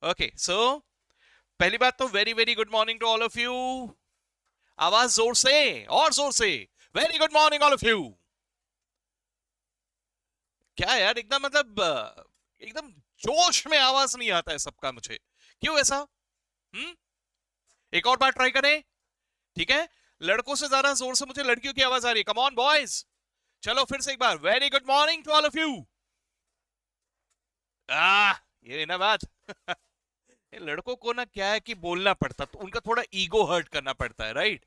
Okay so पहली बात तो very very good morning to all of you. आवाज जोर से और जोर से। Very good morning all of you. क्या यार एकदम मतलब एकदम जोश में आवाज नहीं आता है सबका मुझे, क्यों ऐसा? हम्म। एक और बार ट्राई करें, ठीक है? लड़कों से ज्यादा जोर से मुझे लड़कियों की आवाज आ रही है। कम ऑन बॉयज, चलो फिर से एक बार। Very good morning to all of you. आ ये ना बात। ये लड़कों को ना क्या है कि बोलना पड़ता तो उनका थोड़ा ईगो हर्ट करना पड़ता है, राइट?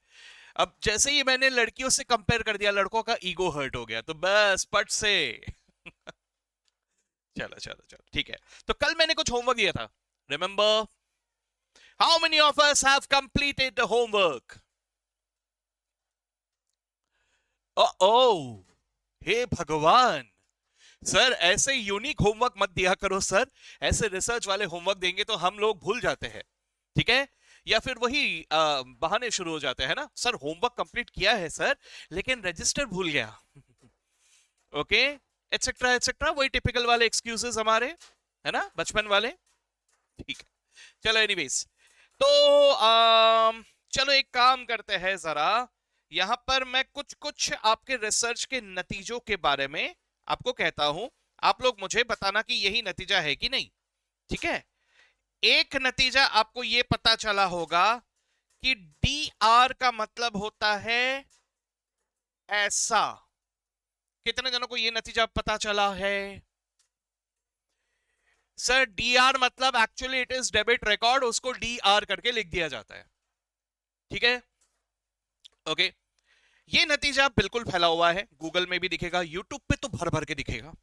अब जैसे ही मैंने लड़कियों से कंपेयर कर दिया, लड़कों का ईगो हर्ट हो गया, तो बस पट से। चलो चलो चलो ठीक है। तो कल मैंने कुछ होमवर्क दिया था, remember? How many of us have completed the homework? ओ हे भगवान! सर ऐसे यूनिक होमवर्क मत दिया करो सर। ऐसे रिसर्च वाले होमवर्क देंगे तो हम लोग भूल जाते हैं, ठीक है? या फिर वही बहाने शुरू हो जाते हैं ना, सर होमवर्क कंप्लीट किया है सर, लेकिन रजिस्टर भूल गया। ओके, एटसेट्रा एटसेट्रा, वही टिपिकल वाले एक्सक्यूजेस हमारे, है ना, बचपन वाले। ठीक है, चलो एनीवेज। तो चलो एक काम करते हैं जरा। यहां पर मैं कुछ कुछ आपके रिसर्च के नतीजों के बारे में आपको कहता हूं। आप लोग मुझे बताना कि यही नतीजा है कि नहीं, ठीक है? एक नतीजा आपको यह पता चला होगा कि डी आर का मतलब होता है ऐसा। कितने जनों को यह नतीजा पता चला है? सर डी आर मतलब actually it is debit record, उसको डी आर करके लिख दिया जाता है, ठीक है? ओके, ये नतीजा बिल्कुल फैला हुआ है, गूगल में भी दिखेगा, यूट्यूब पे तो भर भर के दिखेगा,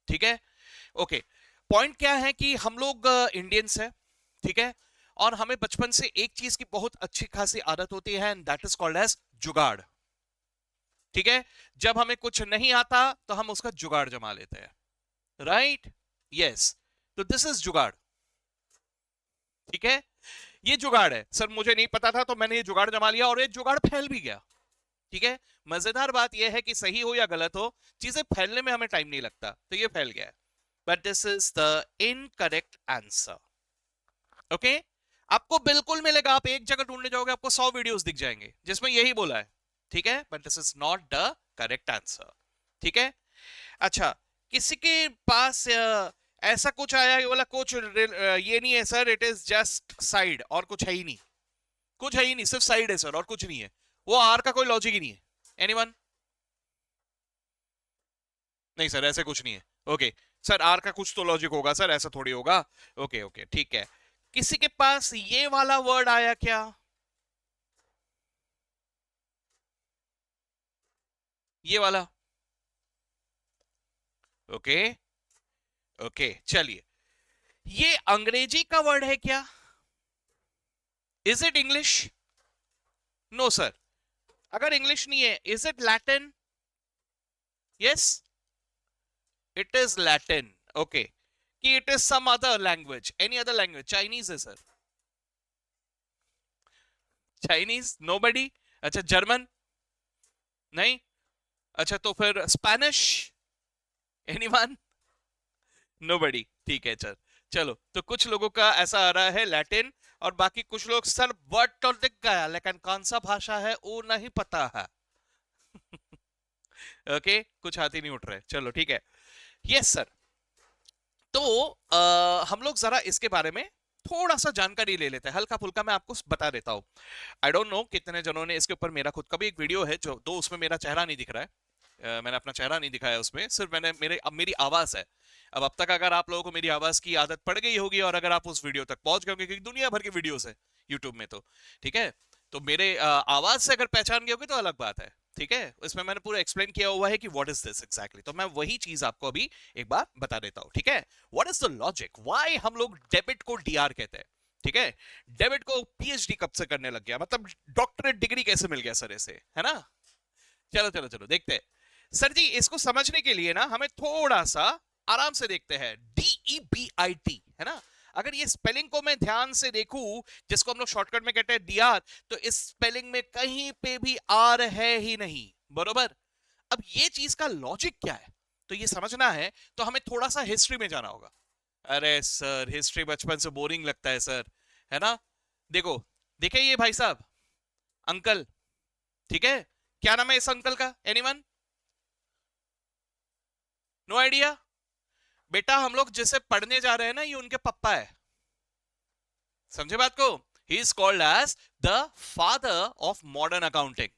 ठीक है? ओके, पॉइंट क्या है कि हम लोग इंडियंस है, ठीक है? और हमें बचपन से एक चीज की बहुत अच्छी खासी आदत होती है, and that is called as jugaad, ठीक है? जब हमें कुछ नहीं आता तो हम उसका जुगाड़ जमा लेते हैं, राइट? यस, तो दिस इज जुगाड़, ठीक है? ये जुगाड़ है सर, मुझे नहीं पता था तो मैंने ये जुगाड़ जमा लिया और ये जुगाड़ फैल भी गया, ठीक है? मजेदार बात यह है कि सही हो या गलत हो, चीजें फैलने में हमें टाइम नहीं लगता, तो ये फैल गया है। But this is the incorrect answer, okay? आपको बिल्कुल मिलेगा, आप एक जगह ढूंढने जाओगे आपको 100 वीडियोस दिख जाएंगे जिसमें यही बोला है, ठीक है? But this is not the correct answer, ठीक है? अच्छा, किसी के पास ऐसा कुछ आया कि बोला कुछ ये नहीं है sir, it is just side, और कुछ है ही नहीं, कुछ है ही नहीं, सिर्फ साइड है सर और कुछ नहीं है, वो आर का कोई लॉजिक ही नहीं है। एनीवन? नहीं सर ऐसे कुछ नहीं है। ओके सर, आर का कुछ तो लॉजिक होगा सर, ऐसा थोड़ी होगा। ओके ओके ठीक है। किसी के पास ये वाला वर्ड आया क्या? ये वाला? ओके ओके चलिए, ये अंग्रेजी का वर्ड है क्या? Is it English? No sir. अगर इंग्लिश नहीं है, is it Latin? Yes, it is Latin. Okay, कि it is some other language, any other language? Chinese है सर। चाइनीज? नोबडी? अच्छा, जर्मन? नहीं? अच्छा तो फिर स्पेनिश? एनीवन? नोबडी, ठीक है चल। चलो तो कुछ लोगों का ऐसा आ रहा है लैटिन, और बाकी कुछ लोग सर वर्ड तो दिख गया लेकिन कौन सा भाषा है वो नहीं पता है। ओके, कुछ हाथ ही नहीं उठ रहे, चलो ठीक है। Yes sir. तो हम लोग जरा इसके बारे में थोड़ा सा जानकारी ले लेते हैं, हल्का फुल्का मैं आपको बता देता हूँ। आई डोंट नो कितने जनों ने इसके ऊपर, मेरा खुद का भी एक वीडियो है जो दो, उसमें मेरा चेहरा नहीं दिख रहा है। मैंने अपना चेहरा नहीं दिखाया उसमें, सिर्फ मैंने अब मेरी आवाज है। अब तक अगर आप लोगों को मेरी आवाज की आदत पड़ गई होगी और अगर आप उस वीडियो तक पहुंच गए होंगे, क्योंकि दुनिया भर की वीडियोस है यूट्यूब में, तो ठीक है। तो मेरे आवाज से अगर पहचान गए होगे तो अलग बात है, ठीक है? इसमें मैंने पूरा एक्सप्लेन किया हुआ है कि व्हाट इज दिस एग्जैक्टली, तो मैं वही चीज आपको अभी एक बार बता देता हूं, ठीक है? What is the logic why हम लोग डेबिट को डीआर कहते हैं, ठीक है? डेबिट को पीएचडी कब से करने लग गया, मतलब डॉक्टरेट डिग्री कैसे मिल गया सर इसे, है ना? चलो चलो चलो देखते हैं। सर जी इसको समझने के लिए ना हमें थोड़ा सा आराम से देखते हैं। DEBIT, है ना? अगर ये स्पेलिंग को मैं ध्यान से देखूं, जिसको हम लोग शॉर्टकट में कहते हैं डीआर, तो इस स्पेलिंग में कहीं पे भी आर है ही नहीं, बरोबर? अब ये चीज का लॉजिक क्या है, तो ये समझना है तो हमें थोड़ा सा हिस्ट्री में जाना होगा। अरे सर हिस्ट्री बचपन से बोरिंग लगता है सर, है ना। देखो, देखे ये भाई साहब, अंकल, ठीक है, क्या नाम है इस अंकल का, एनीवन, नो आइडिया। बेटा हम लोग जिसे पढ़ने जा रहे हैं ना, ये उनके पप्पा है, समझे बात को। He is called as the father of modern accounting,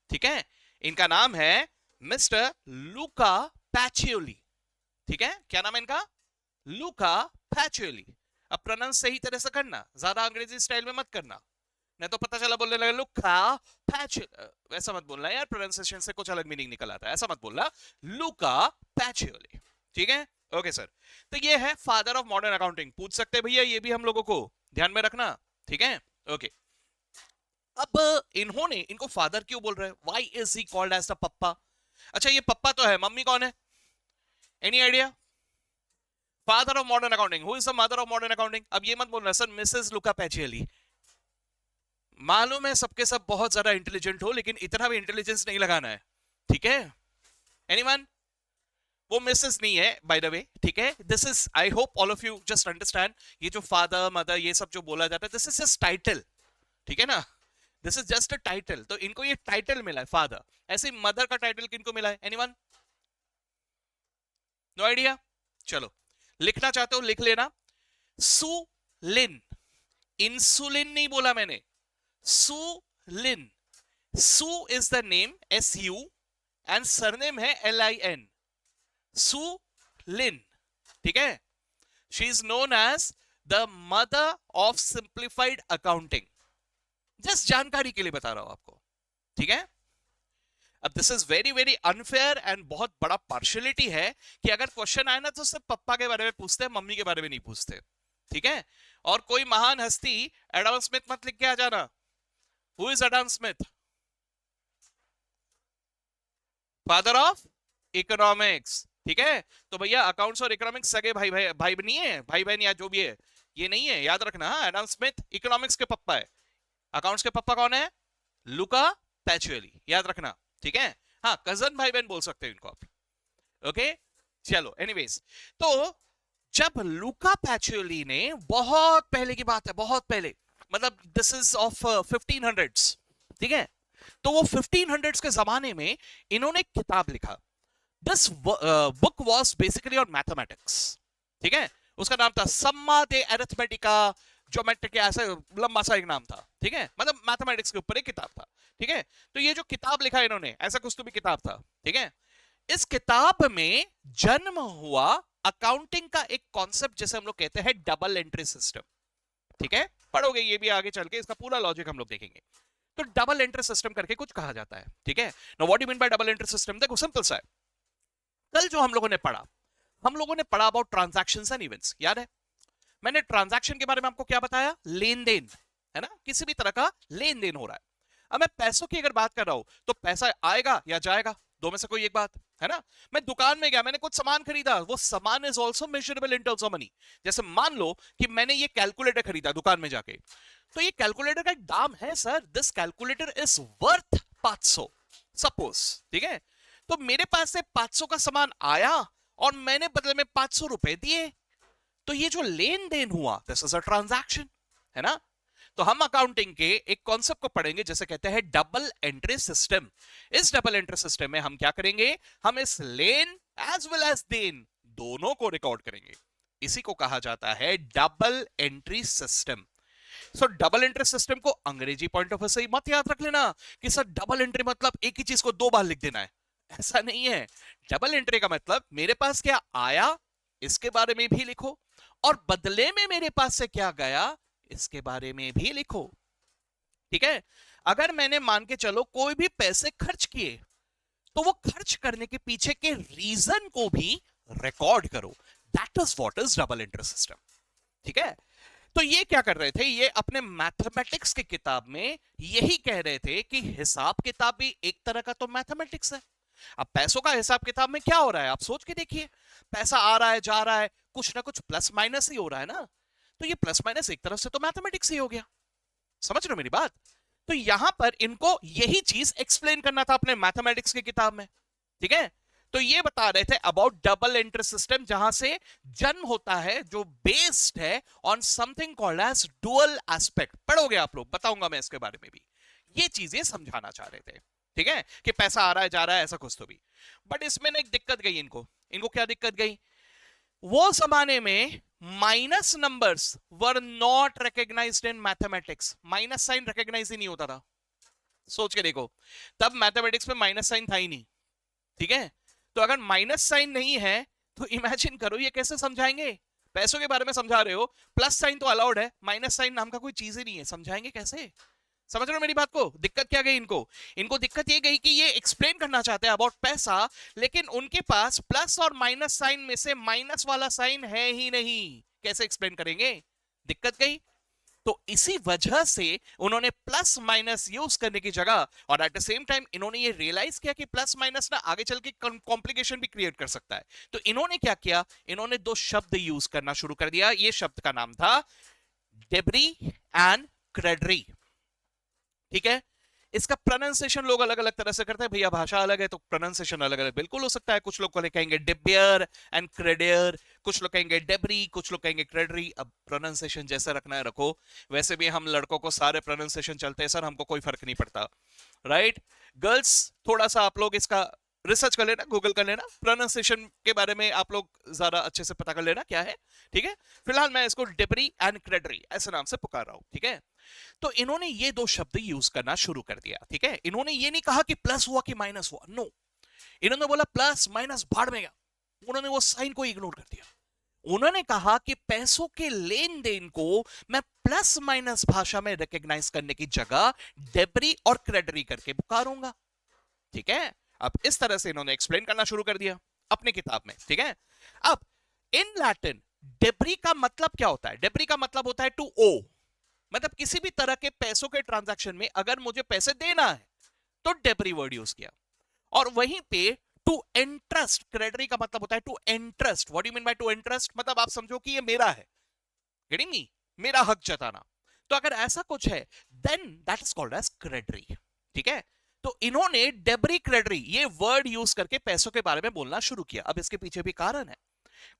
ठीक है। इनका नाम है मिस्टर लूका पैचियोली, ठीक है। क्या नाम है इनका, लूका पैचियोली। अब प्रोनाउंस सही तरह से करना, ज्यादा अंग्रेजी स्टाइल में मत करना, नहीं तो पता चला बोलने लगा लूका पैचियोली, वैसा मत बोलना यार, प्रोनाउंसिएशन से कुछ अलग मीनिंग निकल आता है, ऐसा मत बोलना, लूका पैचियोली, ठीक है। ओके सर, तो ये है फादर ऑफ मॉडर्न अकाउंटिंग, पूछ सकते हैं भैया ये भी हम लोगों को ध्यान में रखना, ठीक है। ओके, अब इन्होंने इनको फादर क्यों बोल रहे हैं, why is he called as the papa. अच्छा ये पप्पा तो है, मम्मी कौन है, any idea. Father of modern accounting, who is the mother of modern accounting. अब ये मत बोलना सर मिसेस लुका पैचियोली, मालूम है सबके सब बहुत ज्यादा इंटेलिजेंट हो, लेकिन इतना भी इंटेलिजेंस नहीं लगाना है, ठीक है। एनीवन, वो मिसेस नहीं है बाय द वे, ठीक है। This is, I hope all of you just understand, ये जो फादर मदर ये सब जो बोला जाता है, दिस इज जस्ट टाइटल, ठीक है ना, this is just a title. तो इनको ये टाइटल मिला है फादर, ऐसे मदर का टाइटल किनको मिला है, एनीवन, नो आइडिया। चलो लिखना चाहते हो लिख लेना, सुलिन, इंसुलिन नहीं बोला मैंने, Sulin, Su is the name, SU, and surname है LIN, सुलिन, ठीक है। She is known as the mother of simplified accounting, just जानकारी के लिए बता रहा हूं आपको, ठीक है। अब this is very very unfair and बहुत बड़ा पार्शियलिटी है कि अगर क्वेश्चन आए ना तो सिर्फ पप्पा के बारे में पूछते हैं, मम्मी के बारे में नहीं पूछते, ठीक है। और कोई महान हस्ती एडम स्मिथ मत लिख के आ जाना, who is Adam Smith, father of economics, ठीक है। तो भैया अकाउंट्स और इकोनॉमिक्स सगे भाई भाई भाई नहीं है, भाई बहन या जो भी है, ये नहीं है, याद रखना। एडम स्मिथ इकोनॉमिक्स के पप्पा है, अकाउंट्स के पप्पा कौन है, लुका पैचुअली, याद रखना, ठीक है। हाँ कजन भाई बहन बोल सकते हैं इनको आप, ओके। चलो एनीवेज, तो जब लुका पैचुअली ने, बहुत पहले की बात है, बहुत पहले, मतलब दिस इज ऑफ 1500s, ठीक है। तो वो 1500s के जमाने में इन्होंने किताब लिखा, this book was basically on mathematics, ठीक है। उसका नाम था सम्मा दे अरिथमेटिका ज्योमेट्रिक, ऐसा लंबा सा एक नाम था, ठीक है, मतलब मैथमेटिक्स के ऊपर एक किताब था, ठीक है। तो ये जो किताब लिखा इन्होंने, ऐसा कुछ तो भी किताब था, ठीक है। इस किताब में जन्म हुआ अकाउंटिंग का एक कॉन्सेप्ट, जैसे हम लोग कहते हैं डबल एंट्री सिस्टम, ठीक है। पढ़ोगे ये भी आगे चल के, इसका पूरा लॉजिक हम लोग देखेंगे। तो डबल एंट्री सिस्टम करके कुछ कहा जाता है, ठीक है। Now what do you mean bye double entry system, देखो सिंपल सा है। कल जो हम लोगों ने पढ़ा, हम लोगों ने पढ़ा अबाउट ट्रांजैक्शंस एंड इवेंट्स, याद है। मैंने ट्रांजैक्शन के बारे में आपको क्या बताया, लेन देन, है ना, किसी भी तरह का लेन देन हो रहा है। अब मैं पैसों की अगर बात कर रहा हूं तो पैसा आएगा या जाएगा, दो में से कोई एक बात, है ना। मैं दुकान में गया, मैंने कुछ सामान खरीदा, वो सामान is also measurable in terms of money. जैसे मान लो कि मैंने ये कैलकुलेटर खरीदा दुकान में जाके, तो ये कैलकुलेटर का एक दाम है sir, this calculator is worth 500 suppose, ठीक है। तो मेरे पास से 500 का सामान आया और मैंने बदले में 500 रुपए दिए, तो ये जो लेन देन हुआ, दिस इज अ ट्रांजैक्शन, है ना। तो हम अकाउंटिंग के एक कॉन्सेप्ट को पढ़ेंगे जिसे कहते हैं डबल एंट्री सिस्टम। इस डबल एंट्री सिस्टम में हम क्या करेंगे, हम इस लेन एज वेल एज देन दोनों को रिकॉर्ड करेंगे, इसी को कहा जाता है डबल एंट्री सिस्टम। सो डबल एंट्री सिस्टम को अंग्रेजी पॉइंट ऑफ व्यू से मत याद रख लेना कि सर डबल एंट्री मतलब एक ही चीज को दो बार लिख देना है, ऐसा नहीं है। डबल एंट्री का मतलब मेरे पास क्या आया इसके बारे में भी लिखो, और बदले में मेरे पास से क्या गया इसके बारे में भी लिखो, ठीक है। अगर मैंने मान के चलो कोई भी पैसे खर्च किए, तो वो खर्च करने के पीछे के रीजन को भी रिकॉर्ड करो, that is what is double entry system, ठीक है। तो ये क्या कर रहे थे, ये अपने मैथमेटिक्स की किताब में यही कह रहे थे कि हिसाब किताब भी एक तरह का तो मैथमेटिक्स है। अब पैसों का हिसाब किताब में क्या हो रहा है, आप सोच के देखिए, पैसा आ रहा है जा रहा है, कुछ ना कुछ प्लस माइनस ही हो रहा है ना, तो ये प्लस माइनस एक तरफ से तो मैथमेटिक्स ही हो गया, समझ रहे हो मेरी बात। तो यहां पर इनको यही चीज एक्सप्लेन करना था अपने मैथमेटिक्स की किताब में, ठीक है। तो ये बता रहे थे अबाउट डबल एंट्री सिस्टम, जहां से जन्म होता है, जो बेस्ड है on something called as dual aspect. पढ़ोगे आप लोग, बताऊंगा मैं इसके बारे में भी। ये चीजें समझाना चाह रहे थे, ठीक है, कि पैसा आ रहा है जा रहा है ऐसा कुछ तो भी। बट इसमें ना एक दिक्कत गई इनको। इनको क्या दिक्कत गई? वो जमाने में minus numbers were not recognised in mathematics. Minus sign recognise ही नहीं होता था। सोच के देखो, तब मैथमेटिक्स में माइनस साइन था ही नहीं, ठीक है। तो अगर माइनस साइन नहीं है तो इमेजिन करो ये कैसे समझाएंगे? पैसों के बारे में समझा रहे हो, प्लस साइन तो अलाउड है, माइनस साइन नाम का कोई चीज ही नहीं है, समझाएंगे कैसे? समझ रहे हो मेरी बात को? दिक्कत क्या गई इनको? इनको दिक्कत ये गई कि ये एक्सप्लेन करना चाहते हैं अबाउट पैसा, लेकिन उनके पास प्लस और माइनस साइन में से माइनस वाला साइन है ही नहीं। कैसे एक्सप्लेन करेंगे? दिक्कत गई। तो इसी वजह से उन्होंने प्लस माइनस यूज करने की जगह, और एट द सेम टाइम इन्होंने ये रियलाइज किया कि प्लस माइनस ना आगे चल के कॉम्प्लिकेशन भी क्रिएट कर सकता है। तो इन्होंने क्या किया? इन्होंने दो शब्द यूज करना शुरू कर दिया। ये शब्द का नाम था डेब्री एंड क्रेडरी, ठीक है। इसका प्रोनाउंसिएशन लोग अलग अलग तरह से करते हैं। भैया भाषा अलग है तो प्रोनाउंसिएशन अलग अलग बिल्कुल हो सकता है। कुछ लोग कहेंगे डिबियर एंड क्रेडियर, कुछ लोग कहेंगे डेब्री, कुछ लोग कहेंगे क्रेडरी। अब प्रोनाउंसिएशन जैसे रखना है रखो। वैसे भी हम लड़कों को सारे प्रोनाउंसिएशन चलते हैं सर, हमको कोई फर्क नहीं पड़ता, राइट। गर्ल्स थोड़ा सा आप लोग इसका रिसर्च कर लेना, गूगल कर लेना, प्रोनाउंसिएशन के बारे में आप लोग ज्यादा अच्छे से पता कर लेना क्या है, ठीक है। फिलहाल मैं इसको डेब्री एंड क्रेडरी ऐसे नाम से पुकार रहा हूं, ठीक है। तो इन्होंने ये दो शब्द यूज करना शुरू कर दिया, ठीक है। इन्होंने ये नहीं कहा कि प्लस हुआ कि माइनस हुआ, नो। इन्होंने बोला प्लस माइनस भाड़ में गया, उन्होंने वो साइन को इग्नोर कर दिया। उन्होंने कहा कि पैसों के लेन देन को मैं प्लस माइनस भाषा में रिकॉग्नाइज करने की जगह डेब्री और क्रेडरी करके पुकारूंगा, ठीक है। अब इस तरह से इन्होंने एक्सप्लेन करना शुरू कर दिया अपनी किताब में, ठीक है। अब इन लैटिन डेब्री का मतलब क्या होता है? डेब्री का मतलब होता है टू ओ, मतलब किसी भी तरह के पैसों के ट्रांजैक्शन में अगर मुझे पैसे देना है तो डेब्री वर्ड यूज किया। और वहीं पे टू इंटरेस्ट, क्रेडिटरी का मतलब होता है to interest. What do you mean by to interest? मतलब आप समझो कि ये मेरा है, गेटिंग मी, मेरा हक जताना। तो अगर ऐसा कुछ है then that is called as क्रेडिटरी, ठीक है। तो इन्होंने डेब्री क्रेडिटरी ये वर्ड यूज करके पैसों के बारे में बोलना शुरू किया। अब इसके पीछे भी कारण है।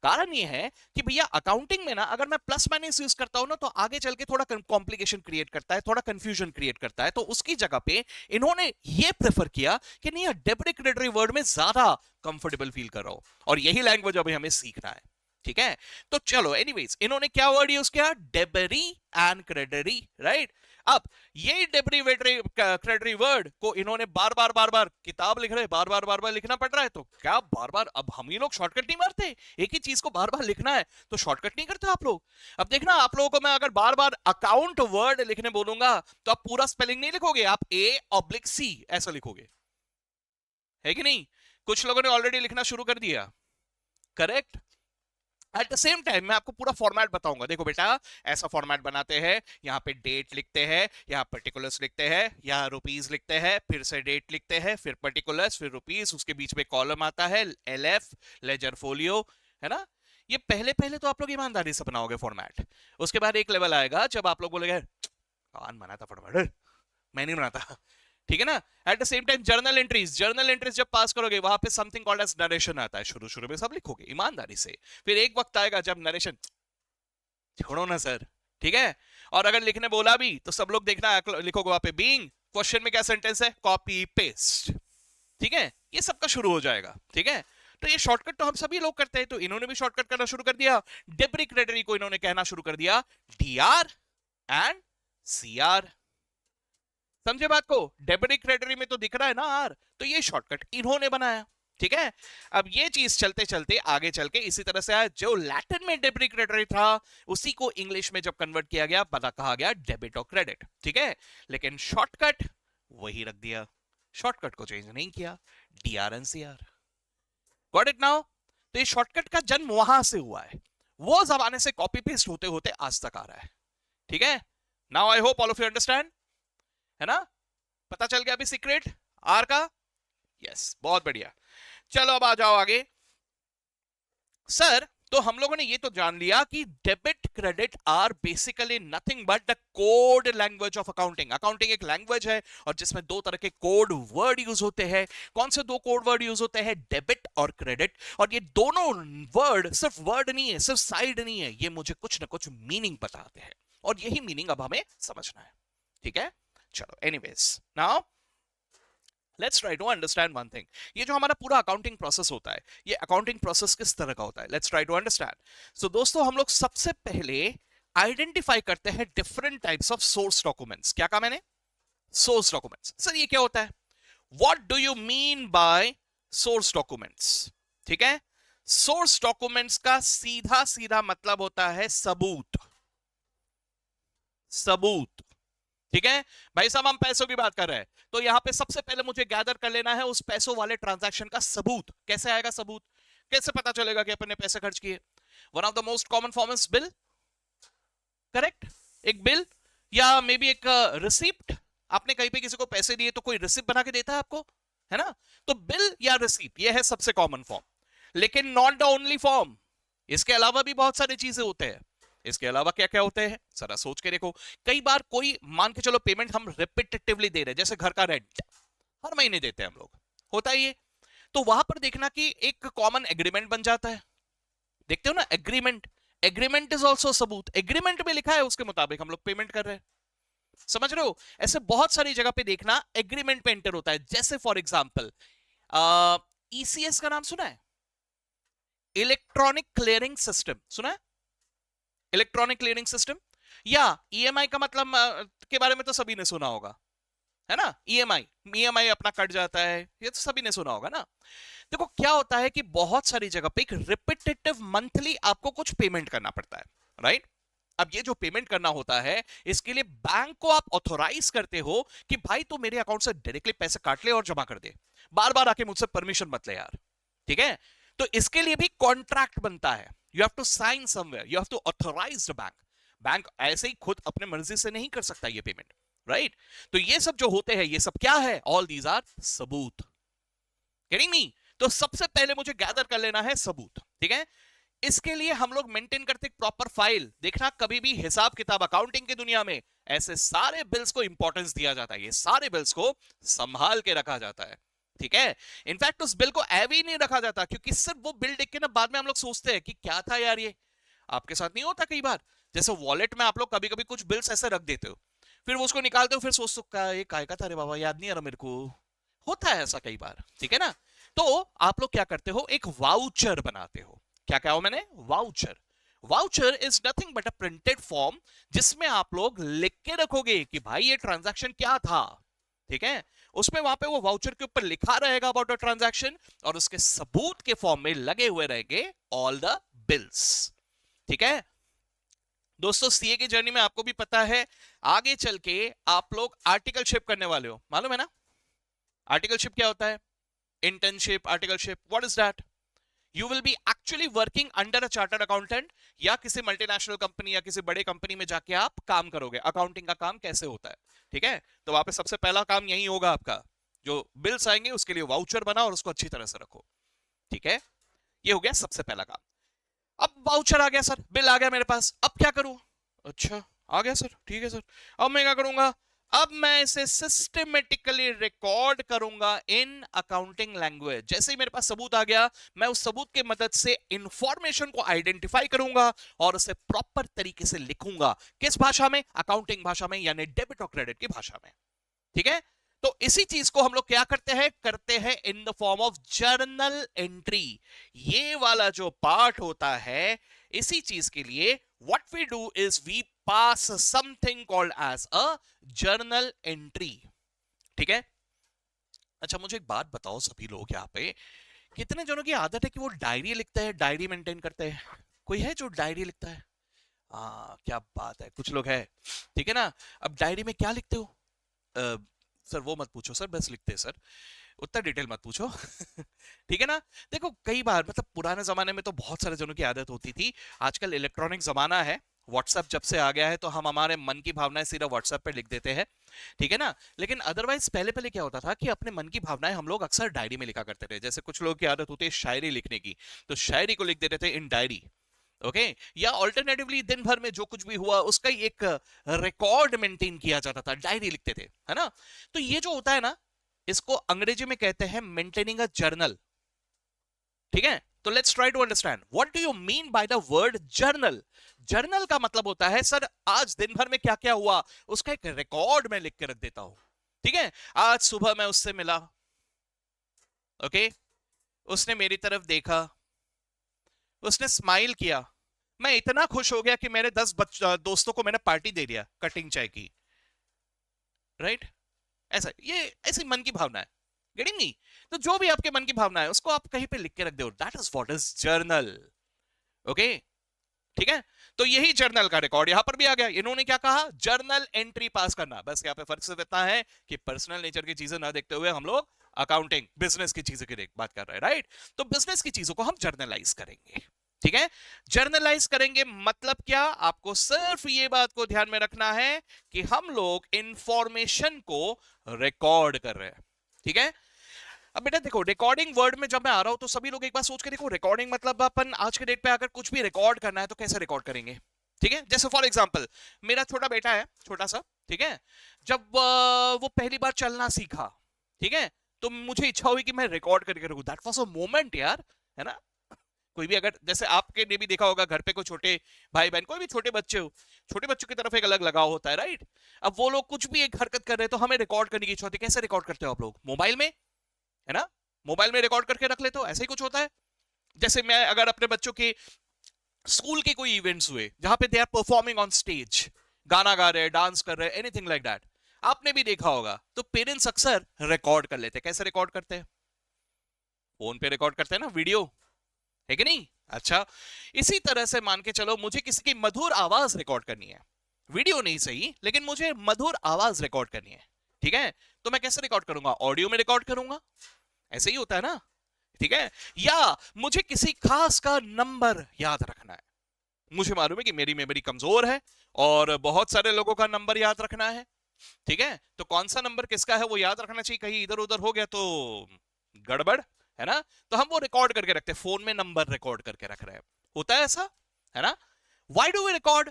कारण ये है कि भैया अकाउंटिंग में ना अगर मैं प्लस माइनस यूज करता हूं ना तो आगे चल के थोड़ा कॉम्प्लिकेशन क्रिएट करता है, थोड़ा कंफ्यूजन क्रिएट करता है। तो उसकी जगह पे इन्होंने ये प्रेफर किया कि नहीं यार डेबिट क्रेडिटरी वर्ड में ज्यादा कंफर्टेबल फील कर रहा हूं, और यही लैंग्वेज अभी हमें सीखना है, ठीक है। तो चलो एनीवेज इन्होंने क्या वर्ड यूज किया? डेबरी एंड क्रेडिटरी, राइट। अब ये डेबरी क्रेडिटरी वर्ड को इन्होंने बार बार किताब लिख रहे, बार बार लिखना पड़ रहा है। तो क्या बार बार अब हम ही लोग शॉर्टकट नहीं मारते? एक ही चीज को बार बार लिखना है तो शॉर्टकट नहीं करते आप लोग? अब देखना आप लोगों को मैं अगर बार बार अकाउंट वर्ड लिखने बोलूंगा तो आप पूरा स्पेलिंग नहीं लिखोगे, आप A/C ऐसा लिखोगे, है कि नहीं? कुछ लोगों ने ऑलरेडी लिखना शुरू कर दिया, correct. At the same time मैं आपको पूरा फॉर्मेट बताऊंगा। देखो बेटा, ऐसा फॉर्मेट बनाते हैं, यहाँ पे डेट लिखते हैं, यहाँ पर्टिकुलर्स लिखते हैं, यहाँ रुपीस लिखते हैं, फिर से डेट लिखते हैं, फिर पर्टिकुलर्स, फिर रुपीस, उसके बीच में कॉलम आता है LF, लेजर फोलियो, है ना। ये पहले पहले तो आप लोग ईमानदारी से बनाओगे फॉर्मेट। उसके बाद एक लेवल आएगा जब आप लोग बोलेंगे कौन बनाता फॉर्मेट, मैं नहीं बनाता, ठीक है ना। At the same time journal entries जब पास करोगे वहां पे समथिंग कॉल्ड एज नरेशन आता है। शुरू शुरू में सब लिखोगे ईमानदारी से, फिर एक वक्त आएगा जब नरेशन छोड़ो ना सर, ठीक है। और अगर लिखने बोला भी तो सब लोग देखना लिखोगे वहां पे बीइंग, क्वेश्चन में क्या सेंटेंस है, कॉपी पेस्ट, ठीक है। ये सबका शुरू हो जाएगा, ठीक है। तो ये शॉर्टकट तो हम सभी लोग करते हैं, तो इन्होंने भी शॉर्टकट करना शुरू कर दिया। डेब्री क्रेडिटरी को इन्होंने कहना शुरू कर दिया DR एंड CR। समझे बात को? डेबिट क्रेडिटरी में तो दिख रहा है ना आर, तो ये शॉर्टकट इन्होंने बनाया, ठीक है। अब ये चीज चलते चलते आगे चल के इसी तरह से आया, जो लैटिन में डेबिट क्रेडिटरी था उसी को इंग्लिश में जब कन्वर्ट किया गया पता कहा गया डेबिट और क्रेडिट, ठीक है। लेकिन शॉर्टकट वही रख दिया, शॉर्टकट को चेंज नहीं किया, DR and CR। Got it now? तो ये शॉर्टकट का जन्म वहां से हुआ है, वो जमाने से कॉपी पेस्ट होते होते आज तक आ रहा है, ठीक है। Now I hope all of you understand, है ना। पता चल गया अभी सीक्रेट आर का? यस, बहुत बढ़िया। चलो अब आ जाओ आगे। सर तो हम लोगों ने ये तो जान लिया कि debit credit are basically nothing but the code language of accounting. Accounting एक लैंग्वेज है और जिसमें दो तरह के कोड वर्ड यूज होते हैं। कौन से दो कोड वर्ड यूज होते हैं? डेबिट और क्रेडिट। और ये दोनों वर्ड सिर्फ वर्ड नहीं है, सिर्फ साइड नहीं है, ये मुझे कुछ ना कुछ मीनिंग बताते हैं और यही मीनिंग अब हमें समझना है। ठीक है, चलो anyways now let's try to understand one thing. ये जो हमारा पूरा अकाउंटिंग प्रोसेस होता है, ये अकाउंटिंग प्रोसेस किस तरह का होता है? Let's try to understand. So दोस्तों, हम लोग सबसे पहले आइडेंटिफाई करते हैं different types of source documents. क्या कहा मैंने? Source documents. सर ये क्या होता है? What do you mean bye source documents? ठीक है, सोर्स डॉक्यूमेंट्स का सीधा सीधा मतलब होता है सबूत। सबूत, ठीक है भाई साहब, हम पैसों की बात कर रहे हैं तो यहां पे सबसे पहले मुझे गैदर कर लेना है उस पैसों वाले ट्रांजैक्शन का सबूत। कैसे आएगा सबूत? कैसे पता चलेगा कि अपन ने पैसे खर्च किए? One of the most common form is bill. Correct, एक बिल या मे बी एक रिसिप्ट। आपने कहीं पे किसी को पैसे दिए तो कोई रिसिप्ट बना के देता है आपको, है ना? तो बिल या रिसिप्ट, ये है सबसे कॉमन फॉर्म, लेकिन नॉट द ओनली फॉर्म। इसके अलावा भी बहुत सारी चीजें होते हैं। इसके अलावा क्या क्या होते हैं जरा सोच के देखो। कई बार कोई मान के चलो पेमेंट हम रिपीटेटिवली दे रहे हैं, जैसे घर का रेंट हर महीने देते हैं हम लोग, होता है ये। तो वहां पर देखना कि एक कॉमन एग्रीमेंट बन जाता है। देखते हो ना, एग्रीमेंट। एग्रीमेंट इज ऑल्सो सबूत। एग्रीमेंट में लिखा है उसके मुताबिक हम लोग पेमेंट कर रहे हैं। समझ रहे हो? ऐसे बहुत सारी जगह पे देखना एग्रीमेंट पे एंटर होता है। जैसे फॉर एग्जाम्पल ईसीएस का नाम सुना है? इलेक्ट्रॉनिक क्लियरिंग सिस्टम सुना है? Electronic clearing system. या ईएमआई का मतलब के बारे में तो सभी ने सुना होगा, है ना? ईएमआई, ईएमआई अपना कट जाता है, ये तो सभी ने सुना होगा ना। देखो क्या होता है कि बहुत सारी जगह पे एक रिपीटेटिव मंथली आपको कुछ पेमेंट करना पड़ता है, राइट? अब ये जो पेमेंट करना होता है, इसके लिए बैंक को आप ऑथोराइज करते हो कि भाई तू मेरे अकाउंट से डायरेक्टली पैसे काट ले और जमा कर दे, बार बार आके मुझसे परमिशन मत ले यार। ठीक है, तो इसके लिए भी कॉन्ट्रैक्ट बनता है। You have to sign somewhere, you have to authorise the bank. Bank ऐसे ही खुद अपने मर्जी से नहीं कर सकता ये पेमेंट, राइट? तो ये सब जो होते हैं, ये सब क्या है? ऑल दीज आर सबूत। Getting me? तो सबसे पहले मुझे गैदर कर लेना है सबूत, ठीक है? इसके लिए हम लोग मेंटेन करते हैं प्रॉपर फाइल। देखना कभी भी हिसाब किताब अकाउंटिंग की दुनिया में ऐसे सारे बिल्स को इंपॉर्टेंस दिया जाता है, ये सारे बिल्स को संभाल के रखा जाता है, ठीक है? इनफैक्ट उस बिल को एवे ही नहीं रखा जाता, क्योंकि सिर्फ वो बिल देख के ना बाद में हम लोग सोचते हैं कि क्या था यार ये। आपके साथ नहीं होता कई बार? जैसे वॉलेट में आप लोग कभी कभी कुछ बिल्स ऐसे रख देते हो, फिर वो उसको निकालते हो, फिर सोचते हो ये काय का था रे बाबा, याद नहीं आ रहा मेरे को। होता है ऐसा कई बार, ठीक है ना? तो आप लोग क्या करते हो? एक वाउचर बनाते हो। क्या कहा मैंने? Voucher. Voucher is nothing but a printed form, जिसमें आप लोग लिख के रखोगे कि भाई ये ट्रांजैक्शन क्या था, ठीक है? उसमें वहां पे वो वाउचर के ऊपर लिखा रहेगा अबाउट अ ट्रांजैक्शन, और उसके सबूत के फॉर्म में लगे हुए रहेंगे ऑल द बिल्स, ठीक है? दोस्तों सीए की जर्नी में आपको भी पता है, आगे चल के आप लोग आर्टिकलशिप करने वाले हो, मालूम है ना? आर्टिकलशिप क्या होता है? Internship, articleship, what is that? You will be actually working under a chartered accountant, या किसी मल्टीनेशनल कंपनी या किसी बड़े कंपनी में जाके आप काम करोगे। अकाउंटिंग का काम कैसे होता है, ठीक है? तो वहां पे सबसे पहला काम यही होगा आपका, जो बिल्स आएंगे उसके लिए वाउचर बना और उसको अच्छी तरह से रखो, ठीक है? ये हो गया सबसे पहला काम। अब वाउचर आ गया सर, बिल आ गया मेरे पास, अब क्या करूं? अच्छा आ गया सर, ठीक है सर, अब मैं क्या करूंगा? अब मैं इसे सिस्टमेटिकली रिकॉर्ड करूंगा इन अकाउंटिंग लैंग्वेज। जैसे ही मेरे पास सबूत आ गया, मैं उस सबूत की मदद से इंफॉर्मेशन को आइडेंटिफाई करूंगा और उसे प्रॉपर तरीके से लिखूंगा। किस भाषा में? अकाउंटिंग भाषा में, यानी डेबिट और क्रेडिट की भाषा में, ठीक है? तो इसी चीज को हम लोग क्या करते हैं in the form of journal entry. ये वाला जो पार्ट होता है, इसी चीज के लिए what we do is we pass something called as a journal entry, ठीक है? अच्छा मुझे एक बात बताओ, सभी लोग यहाँ पे कितने जनों की आदत है कि वो डायरी लिखते हैं, डायरी मेंटेन करते हैं? कोई है जो डायरी लिखता है? क्या बात है, कुछ लोग है, ठीक है ना? अब डायरी में क्या लिखते हो? सर वो मत पूछो सर, बस लिखते हैं सर, उतना डिटेल मत पूछो ठीक है ना? देखो कई बार मतलब पुराने जमाने में तो बहुत सारे जनों की आदत होती थी, आजकल इलेक्ट्रॉनिक जमाना है, व्हाट्सएप जब से आ गया है तो हम हमारे मन की भावनाएं सीधा व्हाट्सएप पे लिख देते हैं, ठीक है ना? लेकिन अदरवाइज पहले पहले क्या होता था कि अपने मन की भावनाएं हम लोग अक्सर डायरी में लिखा करते थे। जैसे कुछ लोगों की आदत होती है शायरी लिखने की, तो शायरी को लिख देते थे इन डायरी, ओके या ऑल्टरनेटिवली दिन भर में जो कुछ भी हुआ उसका ही एक रिकॉर्ड मेंटेन किया जाता था, डायरी लिखते थे, है ना। तो ये जो होता है ना, इसको अंग्रेजी में कहते हैं मेंटेनिंग अ जर्नल। ठीक है, तो let's try to understand what do you mean by the word journal. Journal का मतलब होता है सर आज दिन भर में क्या क्या हुआ उसका एक रिकॉर्ड मैं लिख के रख देता हूं। ठीक है, आज सुबह मैं उससे मिला, ओके, उसने मेरी तरफ देखा, उसने स्माइल किया, मैं इतना खुश हो गया कि मेरे 10 दोस्तों को मैंने पार्टी दे दिया कटिंग चाय की, राइट। ऐसा ये ऐसी मन की भावना है, गेटिंग मी। तो जो भी आपके मन की भावना है उसको आप कहीं पे लिख के रख दो, that is what is journal. Okay, ठीक है। तो यही जर्नल का रिकॉर्ड यहां पर भी आ गया। इन्होंने क्या कहा, जर्नल एंट्री पास करना। बस यहां पे फर्क सिर्फ इतना है कि पर्सनल नेचर की चीजें ना देखते हुए हम लोग अकाउंटिंग बिजनेस की चीजों की बात कर रहे हैं, राइट। तो बिजनेस की चीजों को हम जर्नलाइज करेंगे, ठीक है। जर्नलाइज करेंगे मतलब क्या, आपको सिर्फ ये बात को ध्यान में रखना है कि हम लोग इंफॉर्मेशन को रिकॉर्ड कर रहे हैं, ठीक है। अब बेटा देखो, रिकॉर्डिंग वर्ड में जब मैं आ रहा हूं तो सभी लोग एक बार सोच के देखो, रिकॉर्डिंग मतलब अपन आज के डेट पे अगर कुछ भी रिकॉर्ड करना है तो कैसे रिकॉर्ड करेंगे, ठीक है। जैसे फॉर एग्जांपल मेरा छोटा बेटा है, छोटा सा, ठीक है। जब वो पहली बार चलना सीखा, ठीक है, तो मुझे इच्छा हुई कि मैं रिकॉर्ड करके रखूं, दैट वाज अ मोमेंट यार, है ना। कोई भी अगर जैसे आपके ने भी देखा होगा घर पे कोई छोटे भाई बहन, कोई भी छोटे बच्चे हो, छोटे बच्चों की तरफ एक अलग लगाव होता है, राइट। अब वो लोग कुछ भी एक हरकत कर रहे हैं तो हमें रिकॉर्ड करने की इच्छा होती है। कैसे रिकॉर्ड करते हो आप लोग, मोबाइल में, है ना, मोबाइल में रिकॉर्ड करके रख लेते हो, ऐसे ही कुछ होता है। जैसे मैं अगर अपने बच्चों के स्कूल के कोई इवेंट्स हुए जहां पे they are performing on stage, गाना गा रहे हैं, डांस कर रहे हैं, एनीथिंग लाइक दैट, आपने भी देखा होगा, तो पेरेंट्स अक्सर रिकॉर्ड कर लेते हैं। कैसे रिकॉर्ड करते हैं, फोन पे रिकॉर्ड करते हैं ना, वीडियो, है कि नहीं। अच्छा, इसी तरह से मान के चलो मुझे किसी की मधुर आवाज रिकॉर्ड करनी है, वीडियो नहीं सही लेकिन मुझे मधुर आवाज रिकॉर्ड करनी है, ठीक है। तो मैं कैसे रिकॉर्ड करूंगा, ऑडियो में रिकॉर्ड करूंगा, ऐसे ही होता है ना, ठीक है। या मुझे किसी खास का नंबर याद रखना है, मुझे मालूम है कि मेरी मेमोरी कमजोर है और बहुत सारे लोगों का नंबर याद रखना है, ठीक है। तो कौन सा नंबर किसका है वो याद रखना चाहिए, कहीं इधर उधर हो गया तो गड़बड़, है ना। तो हम वो रिकॉर्ड करके रखते हैं, फोन में नंबर रिकॉर्ड करके रख रहे हैं, होता है ऐसा, है ना। Why do we record,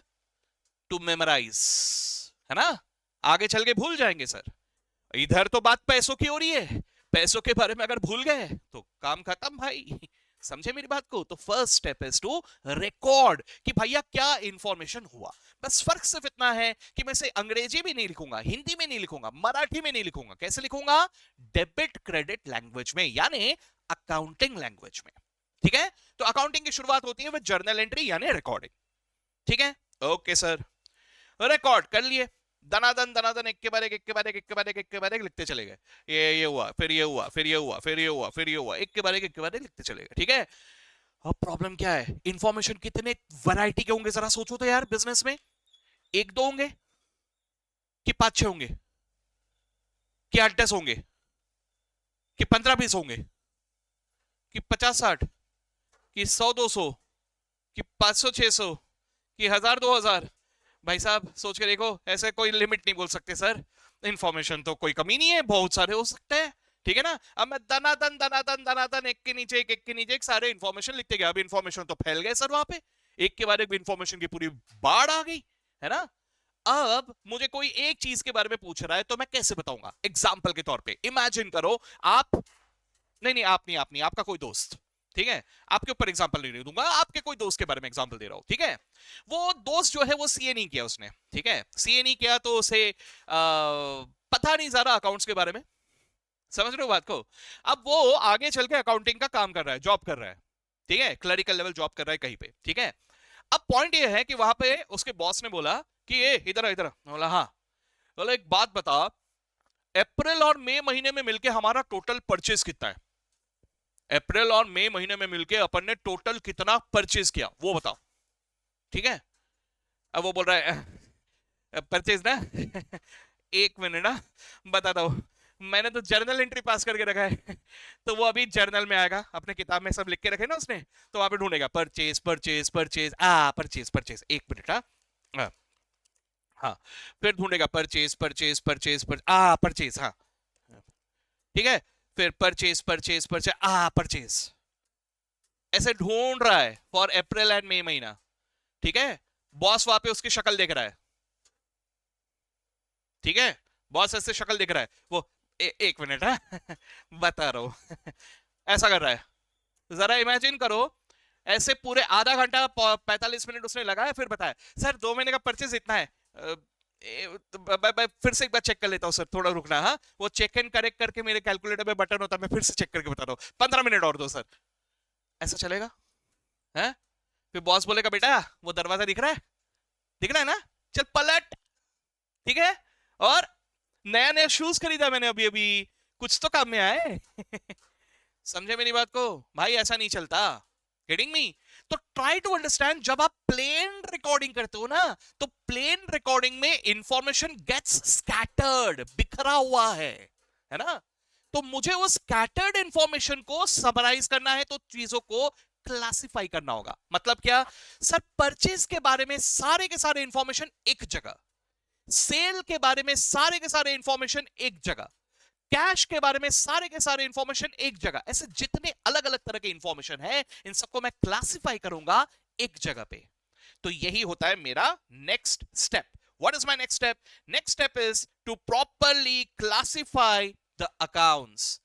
to memorise, है ना। आगे चल के भूल जाएंगे सर। इधर तो बात पैसों की हो रही है, पैसों के बारे में अगर भूल गए तो काम खत्म भाई, समझे मेरी बात को। तो first step is to record कि भैया क्या इंफॉर्मेशन हुआ। बस फर्क सिर्फ इतना है कि मैं इसे अंग्रेजी में नहीं लिखूंगा, हिंदी में नहीं लिखूंगा, मराठी में नहीं लिखूंगा, कैसे लिखूंगा, डेबिट क्रेडिट लैंग्वेज में, यानी अकाउंटिंग लैंग्वेज में, ठीक है। तो अकाउंटिंग की शुरुआत होती है विद जर्नल एंट्री यानी रिकॉर्डिंग, ठीक है। ओके सर, रिकॉर्ड कर लिए, दनादन दनादन, एक के बाद एक, एक के बाद एक, एक के बाद एक, एक के बाद एक लिखते चले गए। ये हुआ, फिर ये हुआ, फिर ये हुआ, फिर ये हुआ, फिर ये हुआ, एक के बाद एक, एक के बाद एक लिखते चले गए, ठीक है। अब प्रॉब्लम क्या है, इंफॉर्मेशन कितने वैरायटी के होंगे जरा सोचो तो यार, बिजनेस में एक दो होंगे कि 5-6 होंगे कि 8-10 होंगे कि 15-20 होंगे कि 50-60 कि 100-200 कि 500-600 कि 1000-2000। भाई साहब सोच के देखो, ऐसे कोई लिमिट नहीं बोल सकते सर, इंफॉर्मेशन तो कोई कमी नहीं है, बहुत सारे हो सकते हैं, ठीक है ना। अब मैं दनादन दनादन दनादन एक के नीचे एक के नीचे एक सारे इंफॉर्मेशन लिखते गया, अब इंफॉर्मेशन तो फैल गए सर, वहां पे एक के बाद एक इंफॉर्मेशन की पूरी बाढ़ आ गई, है ना। अब मुझे कोई एक चीज के बारे में पूछ रहा है तो मैं कैसे बताऊंगा, एग्जाम्पल के तौर पे इमेजिन करो आप, नहीं नहीं आप नहीं, आप नहीं, आपका कोई दोस्त, ठीक है, आपके ऊपर एग्जांपल नहीं दूंगा, आपके कोई दोस्त के बारे में एग्जांपल दे रहा हूं, ठीक है। वो दोस्त जो है वो सीए नहीं किया उसने, ठीक है, सीए नहीं किया तो उसे पता नहीं ज्यादा अकाउंट्स के बारे में, समझ रहे हो बात को। अब वो आगे चल के अकाउंटिंग का काम कर रहा है, जॉब कर रहा है, ठीक है, क्लरिकल लेवल जॉब कर रहा है कहीं पे, ठीक है। अब पॉइंट ये है कि वहां पे उसके बॉस ने बोला कि ये इधर इधर, बोला हाँ, बोला एक बात बता, अप्रैल और मई महीने में मिलके हमारा टोटल परचेज कितना है, अप्रैल और मई महीने में मिलके अपन ने टोटल कितना परचेज किया वो बताओ, ठीक है। अब वो बोल रहा है परचेज ना एक मिनट ना बताता हूं, मैंने तो जर्नल एंट्री पास करके रखा है तो वो अभी जर्नल में आएगा, अपने किताब में सब लिख के रखे ना उसने, तो वहां पे ढूंढेगा purchase purchase purchase, purchase purchase, एक मिनट, हाँ हाँ, फिर ढूंढेगा परचेज परचेज परचेज परचेज, हाँ ठीक है, फिर परचेज परचेज परचेज, परचेज, ऐसे ढूंढ रहा है फॉर अप्रैल एंड मई महीना, ठीक है, बॉस वहां पे उसकी शक्ल देख रहा है, ठीक है, बॉस ऐसे शक्ल दिख रहा है, वो एक मिनट है बता रहा हूं ऐसा कर रहा है। जरा इमेजिन करो, ऐसे पूरे आधा घंटा 45 मिनट उसने लगाया, फिर बताया सर 2 महीने का परचेज इतना है। फिर से एक बार चेक कर लेता हूँ सर, थोड़ा रुकना। हाँ, वो चेक एंड करेक्ट करके मेरे कैलकुलेटर में बटन होता है, मैं फिर से चेक करके बता रहा हूँ, 15 मिनट और दो सर। ऐसा चलेगा है? फिर बॉस बोलेगा बेटा वो दरवाजा दिख रहा है, दिख रहा है ना, चल पलट, ठीक है। और नया नया शूज खरीदा मैंने अभी अभी, कुछ तो काम में आए समझे मेरी बात को भाई? ऐसा नहीं चलता, गेटिंग मी? तो ट्राई टू अंडरस्टैंड, जब आप प्लेन रिकॉर्डिंग करते हो ना, तो प्लेन रिकॉर्डिंग में इंफॉर्मेशन गेट्स स्कैटर्ड, बिखरा हुआ है ना? तो मुझे वो स्कैटर्ड इंफॉर्मेशन को समराइज करना है, तो चीजों को क्लासिफाई करना होगा। मतलब क्या सर? परचेज के बारे में सारे के सारे इंफॉर्मेशन एक जगह, सेल के बारे में सारे के सारे इंफॉर्मेशन एक जगह, कैश के बारे में सारे के सारे इंफॉर्मेशन एक जगह, ऐसे जितने अलग अलग तरह के इंफॉर्मेशन है, इन सबको मैं क्लासिफाई करूंगा एक जगह पे। तो यही होता है मेरा next step. What is my next step? Next step is to properly classify the accounts.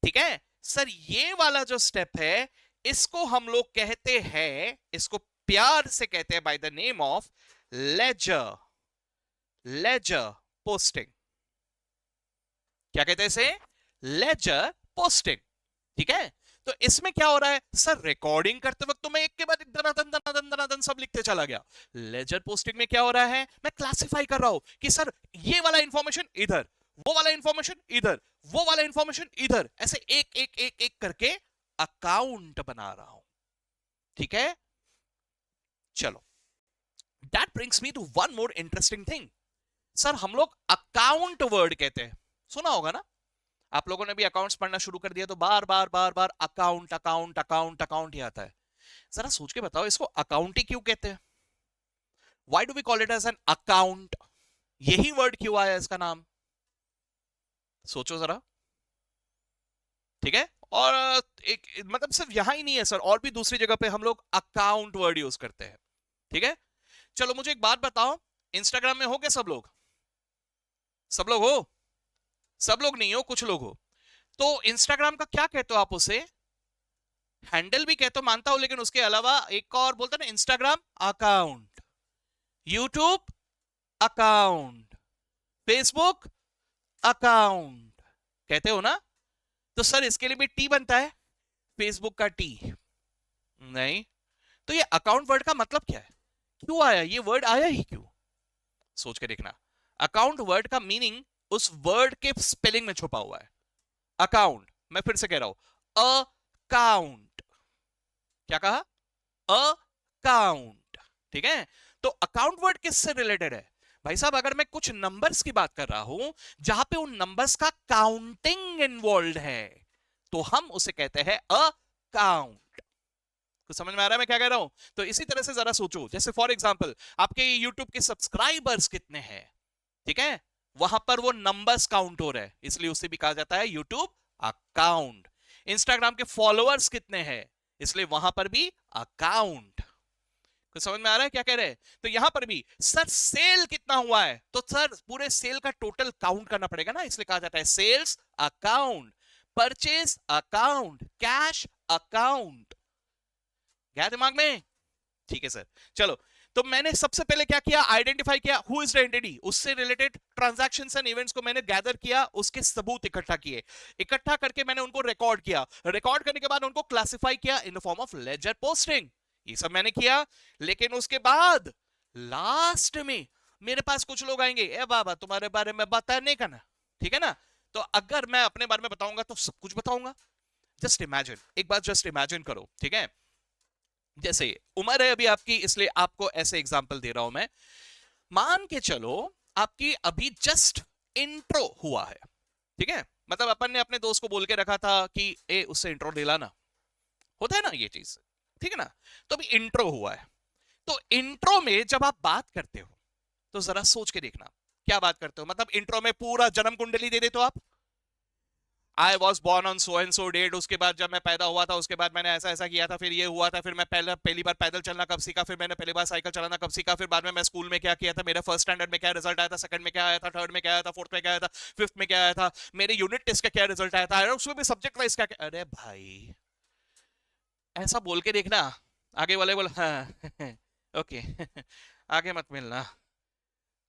ठीक है सर, ये वाला जो स्टेप है, इसको हम लोग कहते हैं, इसको प्यार से कहते हैं by the name of ledger, ledger posting. क्या कहते हैं इसे? Ledger posting. ठीक है, तो इसमें क्या हो रहा है सर? रिकॉर्डिंग करते वक्त तो मैं एक के बाद एक दनादन दनादन दनादन सब लिखते चला गया। लेजर पोस्टिंग में क्या हो रहा है? मैं क्लासिफाई कर रहा हूं कि सर ये वाला इंफॉर्मेशन इधर, वो वाला इंफॉर्मेशन इधर, वो वाला इंफॉर्मेशन इधर, ऐसे एक एक एक एक करके अकाउंट बना रहा हूं। ठीक है, चलो, that brings me to one more interesting thing. Sir हम लोग अकाउंट वर्ड कहते हैं, सुना होगा ना? आप लोगों ने भी अकाउंट्स पढ़ना शुरू कर दिया तो बार बार बार बार अकाउंट अकाउंट अकाउंट अकाउंट ही आता है। जरा सोच के बताओ, इसको अकाउंट ही क्यों कहते हैं? Why do we call it as an account? यही वर्ड क्यों आया इसका नाम? सोचो जरा। ठीक है, और एक मतलब सिर्फ यहां ही नहीं है सर, और भी दूसरी जगह पे हम लोग अकाउंट वर्ड यूज करते हैं। ठीक है, चलो मुझे एक बात बताओ, इंस्टाग्राम में हो क्या सब लोग? सब लोग हो? सब लोग नहीं हो, कुछ लोग हो। तो इंस्टाग्राम का क्या कहते हो आप उसे? हैंडल भी कहते हो, मानता हूं, लेकिन उसके अलावा एक और बोलते ना, Instagram account, YouTube account, Facebook account, कहते हो ना? तो सर इसके लिए भी टी बनता है, फेसबुक का टी नहीं। तो ये अकाउंट वर्ड का मतलब क्या है? क्यों आया ये वर्ड? आया ही क्यों? सोच के देखना। अकाउंट वर्ड का मीनिंग उस वर्ड के स्पेलिंग में छुपा हुआ है। अकाउंट, मैं फिर से कह रहा हूं, अकाउंट। क्या कहा? अकाउंट। ठीक है, तो अकाउंट वर्ड किससे रिलेटेड है भाई साहब? अगर मैं कुछ नंबर्स की बात कर रहा हूं जहां पे उन नंबर्स का काउंटिंग इन्वॉल्व है, तो हम उसे कहते हैं अकाउंट। कुछ समझ में आ रहा है मैं क्या कह रहा हूं? तो इसी तरह से जरा सोचो, जैसे फॉर एग्जांपल आपके YouTube के सब्सक्राइबर्स कितने हैं, ठीक है, वहां पर वो नंबर्स काउंट हो रहे हैं, इसलिए उसे भी कहा जाता है YouTube अकाउंट। इंस्टाग्राम के फॉलोअर्स कितने हैं, इसलिए वहां पर भी अकाउंट। तो समझ में आ रहा है क्या कह रहे हैं? तो यहां पर भी सर सेल कितना हुआ है, तो सर पूरे सेल का टोटल काउंट करना पड़ेगा ना, इसलिए कहा जाता है sales account. Purchase account, cash account. क्या दिमाग में? ठीक है सर, चलो। तो मैंने सबसे पहले क्या किया? आइडेंटिफाई किया हु इज द एंटिटी, उससे रिलेटेड ट्रांजैक्शंस एंड इवेंट्स को मैंने गैदर किया, उसके सबूत इकट्ठा किए, इकट्ठा करके मैंने उनको रिकॉर्ड किया, रिकॉर्ड करने के बाद उनको क्लासिफाई किया in the form of ledger posting. ये सब मैंने किया, लेकिन उसके बाद लास्ट में मेरे पास कुछ लोग आएंगे, ए बाबा तुम्हारे बारे में बताने का ना, ठीक है ना? तो अगर मैं अपने बारे में बताऊंगा तो सब कुछ बताऊंगा। जस्ट इमेजिन, एक बार जस्ट इमेजिन करो, ठीक है, जैसे उम्र है अभी आपकी, इसलिए आपको ऐसे एग्जांपल दे रहा हूं मैं। मान के चलो आपकी अभी जस्ट इंट्रो हुआ है, ठीक है, मतलब अपन ने अपने दोस्त को बोल के रखा था कि ए उससे इंट्रो ले लाना, होता है ना ये चीज, ठीक है ना? तो अभी इंट्रो हुआ है, तो इंट्रो में जब आप बात करते हो तो जरा सोच के देखना क्या बात करते हो। मतलब इंट्रो में पूरा जन्म कुंडली दे देते हो आप? I was born on so and so date, उसके बाद जब मैं पैदा हुआ था उसके बाद मैंने ऐसा ऐसा किया था, फिर ये हुआ था, फिर मैं पहली बार पैदल चलना कब सीखा, फिर मैंने पहली बार साइकिल चलाना कब सीखा, फिर बाद में मैं स्कूल में क्या किया था, मेरा फर्स्ट स्टैंडर्ड में क्या रिजल्ट आया था, सेकंड में क्या आया था, थर्ड में क्या आया था, फोर्थ में क्या आया था, फिफ्थ में क्या आया था, मेरे यूनिट टेस्ट का क्या रिजल्ट आया था, उसमें भी सब्जेक्ट वाइज क्या। अरे भाई ऐसा बोल के देखना, आगे वाले बोल हाँ ओके आगे मत मिलना।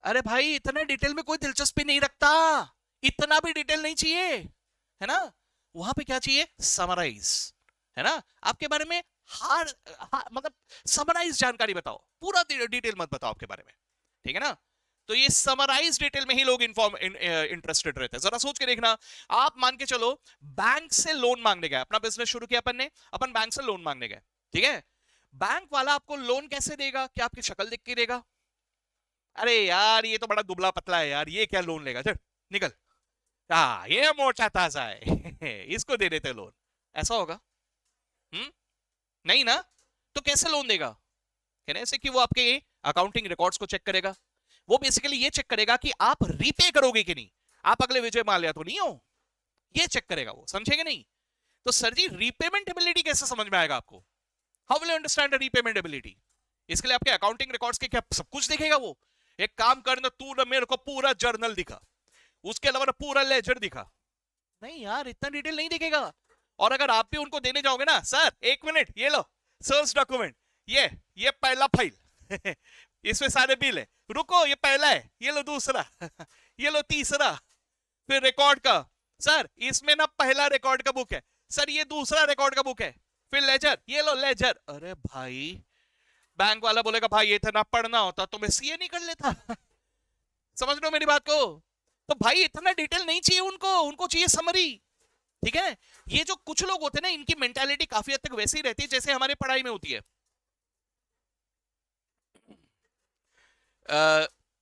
अरे भाई इतना डिटेल में कोई दिलचस्पी नहीं रखता, इतना भी डिटेल नहीं चाहिए, है ना। वहां पे क्या चाहिए, समराइज, है ना, आपके बारे में मतलब समराइज जानकारी बताओ, पूरा डिटेल मत बताओ आपके बारे में, ठीक है ना। तो ये समराइज डिटेल में ही लोग इंटरेस्टेड रहते हैं। जरा सोच के देखना, आप मान के चलो बैंक से लोन मांगने गए, अपना बिजनेस शुरू किया अपन ने, अपन बैंक से लोन मांगने गए, ठीक है। बैंक वाला आपको लोन कैसे देगा, क्या आपकी शक्ल देख के देगा, अरे यार ये तो बड़ा दुबला पतला है यार, ये क्या लोन लेगा, चल निकल, हाँ ये मोटा ताजा है इसको दे देते लोन, ऐसा होगा? नहीं ना। तो कैसे लोन देगा, कहने से कि वो आपके अकाउंटिंग रिकॉर्ड्स को चेक करेगा, वो बेसिकली ये चेक करेगा कि आप रीपे करोगे कि नहीं, आप अगले विजय माल्या तो नहीं हो, ये चेक करेगा वो, समझेगा नहीं। तो सर जी रीपेमेंट एबिलिटी कैसे समझ में आएगा आपको, how will you understand repayment ability, इसके लिए आपके अकाउंटिंग रिकॉर्ड्स के क्या सब कुछ देखेगा वो। एक काम करना, तू ना मेरे को पूरा जर्नल दिखा, उसके अलावा पूरा लेजर दिखा, नहीं यार इतना डिटेल नहीं दिखेगा। और अगर आप भी उनको देने जाओगे ना, सर एक मिनट ये लो सोर्स डॉक्यूमेंट, ये पहला फाइल इसमें सारे बिल है, रुको ये पहला है, ये लो दूसरा ये लो तीसरा, फिर रिकॉर्ड का, सर इसमें ना पहला रिकॉर्ड का बुक है, सर ये दूसरा रिकॉर्ड का बुक है, फिर लेजर, ये लो लेजर। अरे भाई बैंक वाला बोलेगा भाई ये इतना पढ़ना होता तो मैं सीए नहीं कर लेता समझ लो मेरी बात को। तो भाई इतना डिटेल नहीं चाहिए उनको, उनको चाहिए समरी, ठीक है। ये जो कुछ लोग होते हैं ना, इनकी मेंटालिटी काफी हद तक वैसी रहती है जैसे हमारे पढ़ाई में होती है।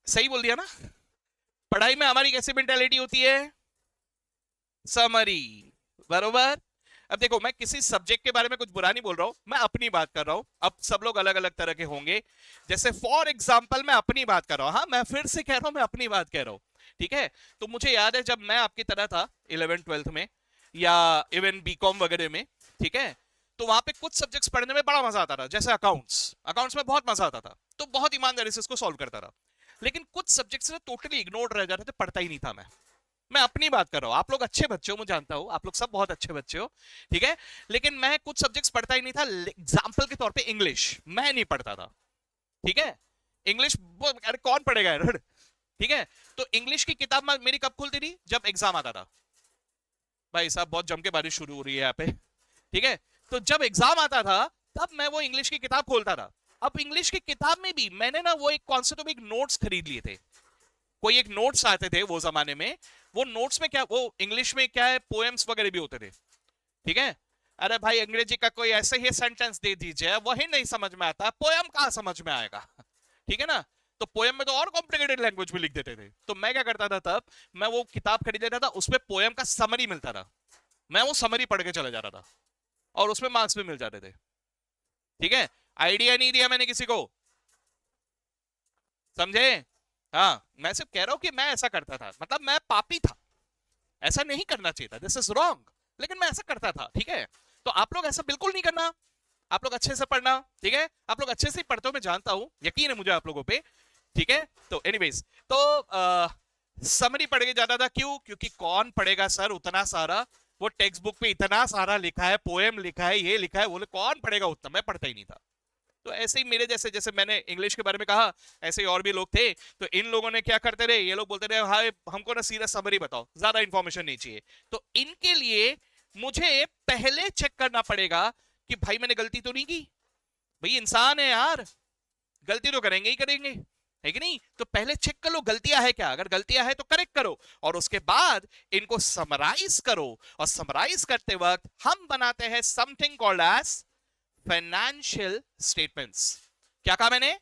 सही बोल दिया ना, पढ़ाई में हमारी कैसी मेंटालिटी होती है, समरी, बरोबर। अब देखो मैं किसी सब्जेक्ट के बारे में कुछ बुरा नहीं बोल रहा हूं, मैं अपनी बात कर रहा हूं, अब सब लोग अलग अलग तरह के होंगे, जैसे फॉर एग्जाम्पल मैं अपनी बात कर रहा हूं, हाँ मैं फिर से कह रहा हूं मैं अपनी बात कह रहा हूं, ठीक है। तो मुझे याद है जब मैं आपकी तरह था 11th-12th में या इवन बीकॉम वगैरह में, ठीक है, तो वहां पे कुछ सब्जेक्ट्स पढ़ने में बड़ा मजा आता था, जैसे अकाउंट्स, अकाउंट्स में बहुत मजा आता था, तो बहुत ईमानदारी से इसको सॉल्व करता था। लेकिन कुछ सब्जेक्ट्स में टोटली इग्नोर रह जाते थे, पढ़ता ही नहीं था मैं अपनी बात कर रहा हूं, आप लोग अच्छे बच्चे हो, मैं जानता हूं आप लोग सब बहुत अच्छे बच्चे हो, ठीक है। लेकिन मैं कुछ सब्जेक्ट्स पढ़ता ही नहीं था, एग्जाम्पल के तौर पे इंग्लिश मैं नहीं पढ़ता था, ठीक है। इंग्लिश अरे कौन पढ़ेगा यार, ठीक है। तो इंग्लिश की किताब मेरी कब खुलती थी, जब एग्जाम आता था, भाई साहब बहुत जम के बारिश शुरू हो रही है यहाँ पे, ठीक है। तो जब एग्जाम आता था तब मैं वो इंग्लिश की किताब खोलता था। अब इंग्लिश की किताब में भी मैंने ना वो एक कॉन्सेप्ट ऑफ एक नोट्स खरीद लिए थे, कोई एक नोट्स आते थे वो जमाने में, वो नोट्स में क्या, वो इंग्लिश में क्या है पोएम्स वगैरह भी होते थे, ठीक है। अरे भाई अंग्रेजी का कोई ऐसे ही सेंटेंस दे दीजिए वही नहीं समझ में आता, पोएम कहां समझ में आएगा ठीक है ना। तो पोएम में तो और कॉम्प्लिकेटेड लैंग्वेज भी लिख देते थे, तो मैं क्या करता था तब, मैं वो किताब खरीद लेता था, उसमें पोएम का समरी मिलता था, मैं वो समरी पढ़ के चला जाता था और उसमें मार्क्स भी मिल जाते थे, ठीक है। आइडिया नहीं दिया मैंने किसी को, समझे। हाँ मैं सिर्फ कह रहा हूं कि मैं ऐसा करता था, मतलब मैं पापी था, ऐसा नहीं करना चाहिए था, दिस इज रॉन्ग, लेकिन मैं ऐसा करता था, ठीक है। तो आप लोग ऐसा बिल्कुल नहीं करना, आप लोग अच्छे से पढ़ना, ठीक है। आप लोग अच्छे से ही पढ़ते हो मैं जानता हूं, यकीन है मुझे आप लोगों पे, ठीक है। तो एनीवेज, तो समरी पढ़ के जाता था, क्यों, क्योंकि कौन पढ़ेगा सर उतना सारा, वो टेक्स्ट बुक पे इतना सारा लिखा है, पोएम लिखा है, ये लिखा है, बोले कौन पढ़ेगा उतना, मैं पढ़ता ही नहीं था। तो ऐसे ही मेरे जैसे, जैसे मैंने इंग्लिश के बारे में कहा, ऐसे ही और भी लोग थे, तो इन लोगों ने क्या करते रहे, ये लोग बोलते रहे हाय हमको ना सीधा समरी बताओ, ज्यादा इंफॉर्मेशन नहीं चाहिए। तो इनके लिए मुझे पहले चेक करना पड़ेगा कि भाई मैंने गलती तो नहीं की, भाई इंसान है यार, गलती तो करेंगे ही करेंगे, है कि नहीं। तो पहले चेक कर लो गलतियां है क्या, अगर गलतियां है तो करेक्ट करो, और उसके बाद इनको समराइज करो, और समराइज करते वक्त हम बनाते हैं something called as financial statements. क्या कहा मैंने,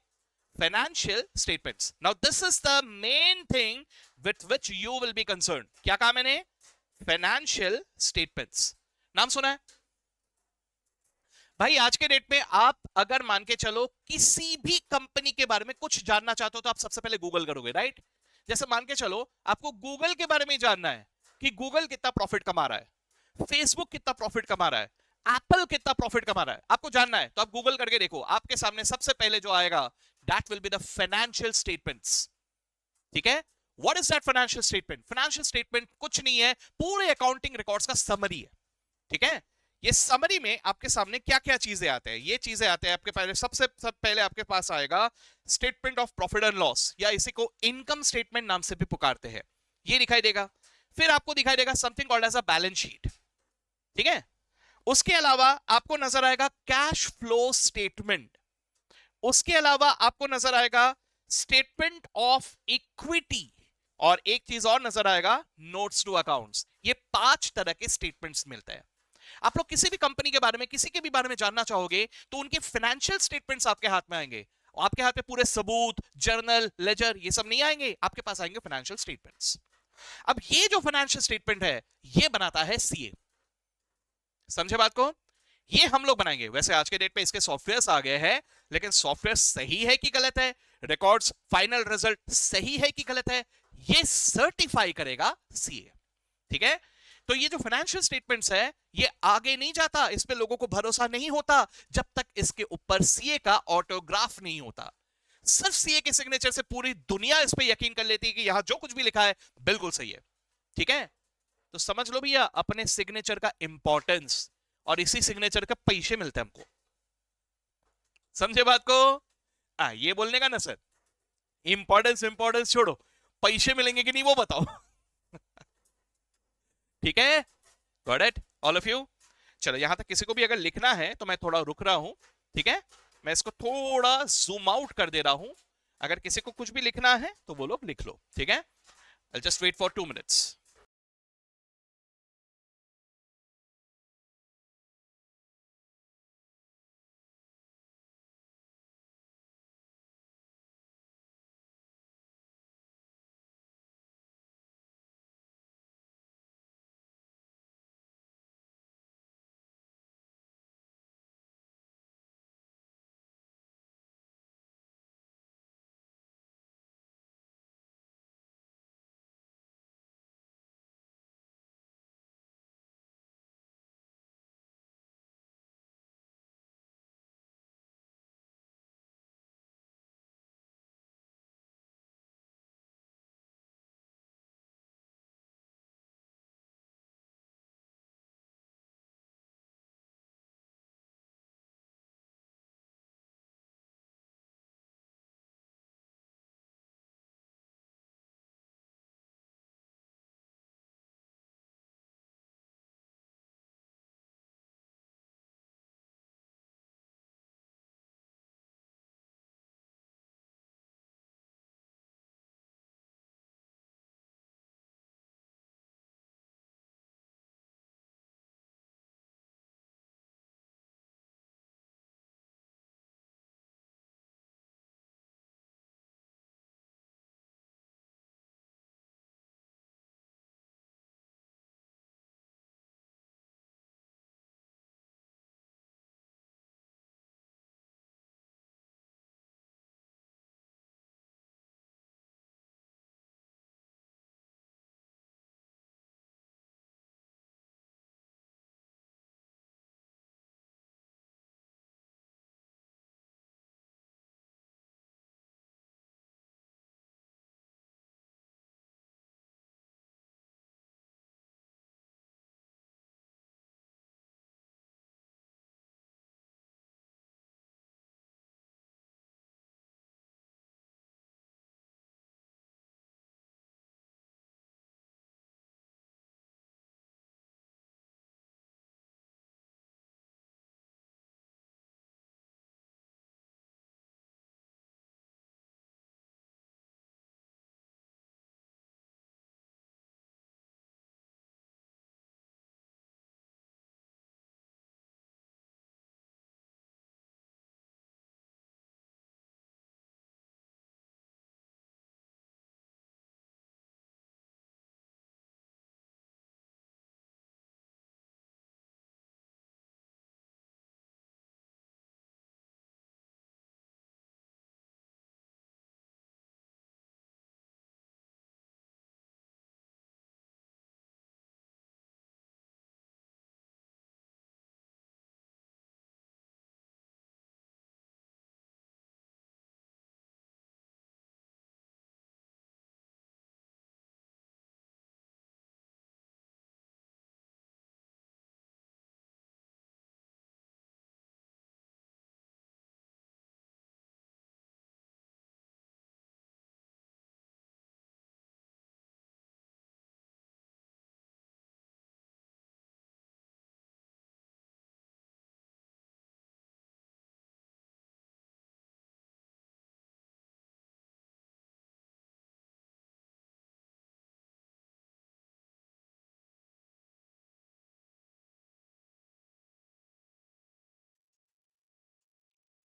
financial statements. Now this is the main thing with which you will be concern. क्या कहा मैंने, फाइनेंशियल स्टेटमेंट्स, नाम सुना है भाई। आज के डेट में आप अगर मान के चलो किसी भी कंपनी के बारे में कुछ जानना चाहते हो तो आप सबसे पहले गूगल करोगे, राइट। जैसे मान के चलो आपको गूगल के बारे में जानना है कि गूगल कितना प्रॉफिट कमा रहा है, फेसबुक कितना प्रॉफिट कमा रहा है, एप्पल कितना प्रॉफिट कमा रहा है, आपको जानना है तो आप गूगल करके देखो, आपके सामने सबसे पहले जो आएगा that will be the financial statements. ठीक है, what is that financial statement? Financial statement कुछ नहीं है, पूरे अकाउंटिंग रिकॉर्ड्स का समरी है। ठीक है, ये समरी में आपके सामने क्या क्या चीजें आते हैं, ये चीजें आते हैं आपके पहले, सब पहले आपके पास आएगा statement of profit and loss, या इसी को इनकम स्टेटमेंट नाम से भी पुकारते हैं, ये दिखाई देगा। फिर आपको दिखाई देगा something called as a balance sheet. ठीक है, उसके अलावा आपको नजर आएगा कैश फ्लो स्टेटमेंट। उसके अलावा आपको नजर आएगा स्टेटमेंट ऑफ इक्विटी, और एक चीज और नजर आएगा नोट्स टू अकाउंट्स। ये 5 तरह के स्टेटमेंट्स मिलते हैं। आप लोग किसी भी कंपनी के बारे में, किसी के भी बारे में जानना चाहोगे तो उनके फाइनेंशियल स्टेटमेंट्स आपके हाथ में आएंगे, और आपके हाथ में पूरे सबूत, जर्नल, लेजर, ये सब नहीं आएंगे, आपके पास आएंगे फाइनेंशियल स्टेटमेंट्स। अब ये जो फाइनेंशियल स्टेटमेंट है ये बनाता है सीए। समझे बात को? ये हम लोग बनाएंगे। वैसे आज के डेट पे इसके सॉफ्टवेयर्स आ गए हैं, लेकिन सॉफ्टवेयर सही है कि गलत है, रिकॉर्ड्स, फाइनल रिजल्ट सही है कि गलत है, ये सर्टिफाई करेगा सीए। ठीक है, तो ये जो फाइनेंशियल स्टेटमेंट्स है ये आगे नहीं जाता, इस पे लोगों को भरोसा नहीं होता जब तक इसके ऊपर सीए का ऑटोग्राफ नहीं होता। सिर्फ सीए के सिग्नेचर से पूरी दुनिया इस पे यकीन कर लेती है कि यहां जो कुछ भी लिखा है बिल्कुल सही है। ठीक है, तो समझ लो भैया अपने सिग्नेचर का इंपॉर्टेंस, और इसी सिग्नेचर का पैसे मिलते हैं हमको। समझे बात को? ये बोलने का ना सर, इंपॉर्टेंस इंपॉर्टेंस छोड़ो, पैसे मिलेंगे कि नहीं वो बताओ। ठीक है, got it all of you? चलो यहां तक किसी को भी अगर लिखना है तो मैं थोड़ा रुक रहा हूं। ठीक है, मैं इसको थोड़ा जूम आउट कर दे रहा हूं, अगर किसी को कुछ भी लिखना है तो वो लोग लिख लो। ठीक है, I just wait for 2 minutes।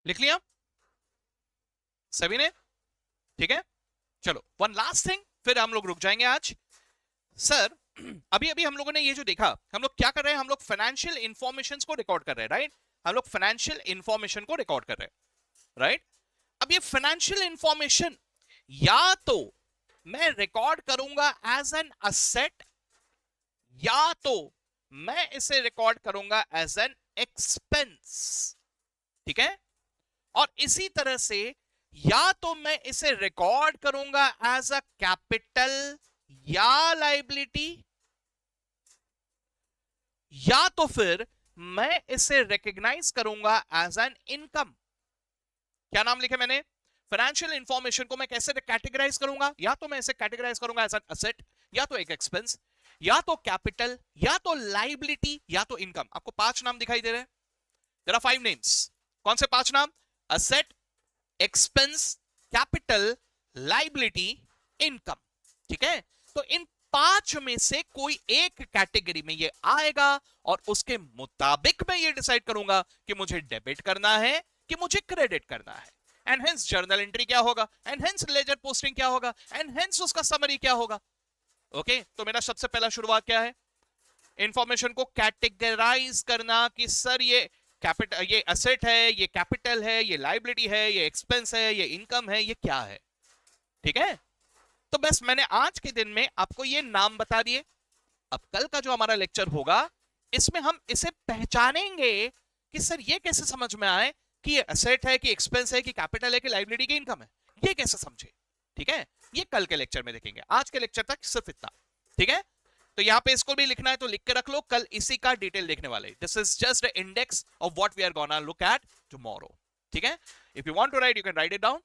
लिख लिया सभी ने? ठीक है, चलो वन लास्ट थिंग, फिर हम लोग रुक जाएंगे आज। सर अभी अभी हम लोगों ने ये जो देखा, हम लोग क्या कर रहे हैं, हम लोग फाइनेंशियल इंफॉर्मेशन को रिकॉर्ड कर रहे हैं, राइट? हम लोग फाइनेंशियल इंफॉर्मेशन को रिकॉर्ड कर रहे हैं, राइट? अब ये फाइनेंशियल इंफॉर्मेशन या तो मैं रिकॉर्ड करूंगा एज एन असेट, या तो मैं इसे रिकॉर्ड करूंगा एज एन एक्सपेंस, ठीक है? और इसी तरह से या तो मैं इसे रिकॉर्ड करूंगा एज अ कैपिटल या लाइबिलिटी, या तो फिर मैं इसे रिकॉग्नाइज करूंगा एज एन इनकम। क्या नाम लिखे मैंने? फाइनेंशियल इंफॉर्मेशन को मैं कैसे कैटेगराइज करूंगा? या तो मैं इसे कैटेगराइज करूंगा एज एन असेट, या तो एक एक्सपेंस, या तो कैपिटल, या तो लाइबिलिटी, या तो इनकम। आपको 5 नाम दिखाई दे रहे हैं? There are 5 names. कौन से 5 नाम? Asset, expense, capital, liability, income, ठीक है? तो इन 5 में से कोई एक कैटेगरी में ये आएगा और उसके मुताबिक मैं ये डिसाइड करूंगा कि मुझे डेबिट करना है कि मुझे क्रेडिट करना है। एंड हेंस जर्नल एंट्री क्या होगा, एंड हेंस लेजर पोस्टिंग क्या होगा, एंड हेंस उसका समरी क्या होगा। ओके, तो मेरा सबसे पहला शुरुआत क्या है? इंफॉर्मेशन को कैटेगराइज करना कि सर ये कैपिटल, ये असेट है, ये कैपिटल है, ये लाइबिलिटी है, ये एक्सपेंस है, ये इनकम है, ये क्या है, ठीक है? तो बस मैंने आज के दिन में आपको ये नाम बता दिए। अब कल का जो हमारा लेक्चर होगा, इसमें हम इसे पहचानेंगे कि सर ये कैसे समझ में आए कि ये असेट है, कि एक्सपेंस है, कि कैपिटल है, कि लाइबिलिटी, की इनकम है, ये कैसे समझे, ठीक है? ये कल के लेक्चर में देखेंगे। आज के लेक्चर तक सिर्फ इतना, ठीक है? तो यहां पे इसको भी लिखना है तो लिख के रख लो, कल इसी का डिटेल देखने वाले। This is just the index of what we are gonna look at tomorrow, ठीक है? If you want to write, you can write it down.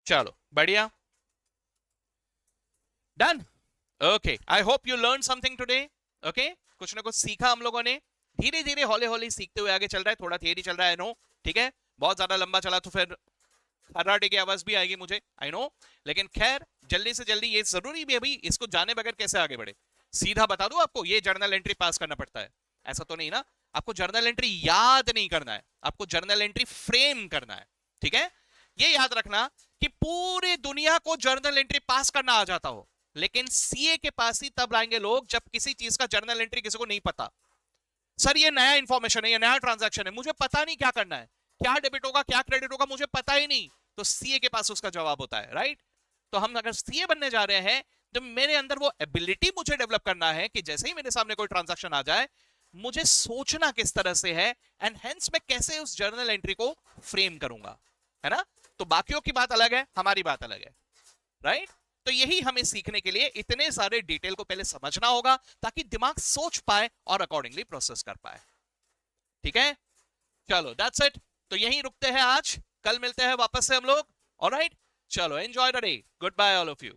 चलो बढ़िया, done. Okay, I hope you learn something today. Okay, कुछ ना कुछ सीखा हम लोगों ने। धीरे धीरे हौले हौले सीखते हुए आगे चल रहा है, थोड़ा थियरी चल रहा है, नो, ठीक है? बहुत ज्यादा लंबा चला तो फिर खर्राटे की आवाज भी आएगी मुझे, आई नो, लेकिन खैर जल्दी से जल्दी, ये जरूरी भी अभी इसको जाने बगैर कैसे आगे बढ़े। सीधा बता दूं आपको, ये जर्नल एंट्री पास करना पड़ता है, ऐसा तो नहीं ना? आपको जर्नल एंट्री याद नहीं करना है, आपको जर्नल एंट्री फ्रेम करना है, ठीक है? ये याद रखना कि पूरी दुनिया को जर्नल एंट्री पास करना आ जाता हो, लेकिन सीए के पास ही तब आएंगे लोग जब किसी चीज का जर्नल एंट्री किसी को नहीं पता। सर ये नया इंफॉर्मेशन है, ये नया ट्रांजैक्शन है, मुझे पता नहीं क्या करना है, क्या डेबिट होगा, क्या क्रेडिट होगा, मुझे पता ही नहीं। तो सीए के पास उसका जवाब होता है, राइट? तो हम अगर सीए बनने जा रहे हैं तो मेरे अंदर वो एबिलिटी मुझे डेवलप करना है कि जैसे ही मेरे सामने कोई ट्रांजैक्शन आ जाए, मुझे सोचना किस तरह से है, एंड हेंस मैं कैसे उस जर्नल एंट्री को फ्रेम करूंगा, है ना? तो बाकियों की बात अलग है, हमारी बात अलग है, राइट? तो यही हमें सीखने के लिए इतने सारे डिटेल को पहले समझना होगा ताकि दिमाग सोच पाए और अकॉर्डिंगली प्रोसेस कर पाए, ठीक है? चलो दैट्स इट। तो यहीं रुकते हैं आज, कल मिलते हैं वापस से हम लोग, ऑलराइट? चलो enjoy the day, goodbye all of you.